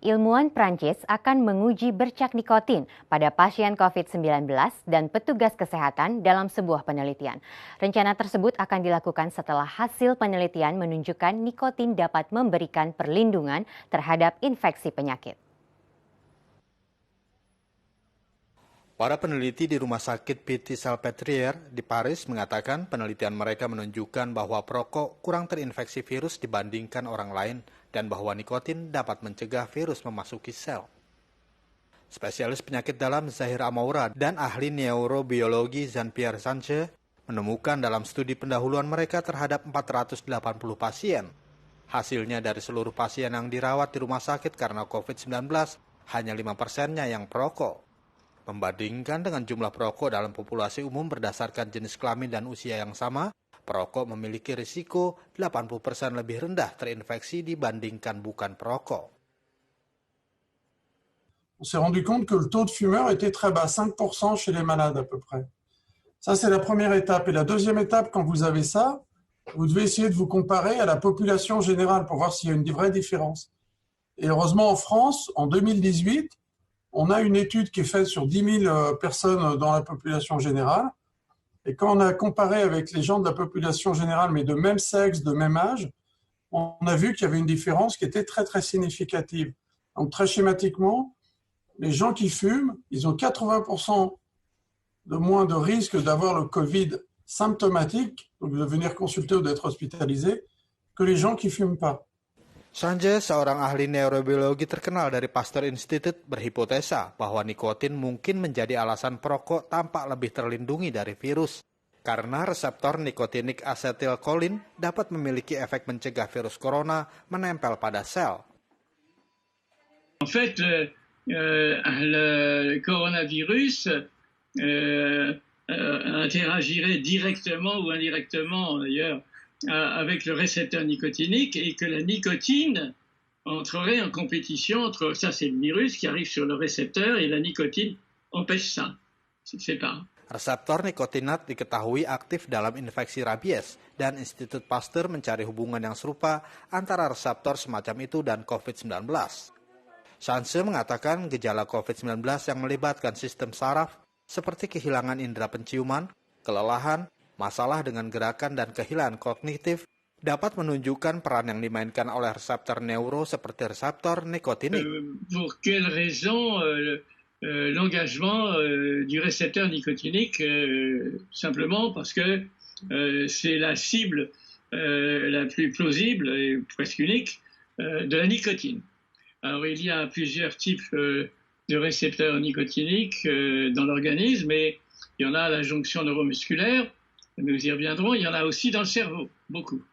ilmuwan Prancis akan menguji bercak nikotin pada pasien COVID-19 dan petugas kesehatan dalam sebuah penelitian. Rencana tersebut akan dilakukan setelah hasil penelitian menunjukkan nikotin dapat memberikan perlindungan terhadap infeksi penyakit. Para peneliti di Rumah Sakit Pitié-Salpêtrière di Paris mengatakan penelitian mereka menunjukkan bahwa perokok kurang terinfeksi virus dibandingkan orang lain dan bahwa nikotin dapat mencegah virus memasuki sel. Spesialis penyakit dalam Zahir Amoura dan ahli neurobiologi Jean-Pierre Sanche menemukan dalam studi pendahuluan mereka terhadap 480 pasien. Hasilnya dari seluruh pasien yang dirawat di rumah sakit karena COVID-19, hanya 5%-nya yang perokok. Membandingkan dengan jumlah perokok dalam populasi umum berdasarkan jenis kelamin dan usia yang sama, perokok memiliki risiko 80% lebih rendah terinfeksi dibandingkan bukan perokok. On s'est rendu compte que le taux de fumeurs était très bas, 5% chez les malades à peu près. Ça, c'est la première étape. Et la deuxième étape, quand vous avez ça, vous devez essayer de vous comparer à la population générale pour voir s'il y a une vraie différence. Et heureusement, en France, en 2018, on a une étude qui est faite sur 10 000 personnes dans la population générale. Et quand on a comparé avec les gens de la population générale, mais de même sexe, de même âge, on a vu qu'il y avait une différence qui était très, très significative. Donc, très schématiquement, les gens qui fument, ils ont 80% de moins de risque d'avoir le Covid symptomatique, donc de venir consulter ou d'être hospitalisé, que les gens qui ne fument pas. Sanche, seorang ahli neurobiologi terkenal dari Pasteur Institute, berhipotesa bahwa nikotin mungkin menjadi alasan perokok tampak lebih terlindungi dari virus. Karena reseptor nikotinik asetilkolin dapat memiliki efek mencegah virus corona menempel pada sel. En fait, le coronavirus interagirait directement ou indirectement d'ailleurs avec le récepteur nicotinique et que la nicotine entrerait en compétition entre, ça c'est le virus qui arrive sur le récepteur et la nicotine empêche ça, c'est pas. Reseptor nikotinat diketahui aktif dalam infeksi rabies dan Institut Pasteur mencari hubungan yang serupa antara reseptor semacam itu dan COVID-19. Sanche mengatakan gejala COVID-19 yang melibatkan sistem saraf seperti kehilangan indera penciuman, kelelahan, masalah dengan gerakan dan kehilangan kognitif dapat menunjukkan peran yang dimainkan oleh reseptor neuro seperti reseptor nikotinik. Pour quelle raison l'engagement du récepteur nicotinique simplement parce que c'est la cible la plus plausible et presque unique de la nicotine. Alors il y a plusieurs types de récepteurs nicotiniques dans l'organisme et il y en a à la jonction neuromusculaire. Nous y reviendrons, il y en a aussi dans le cerveau, beaucoup.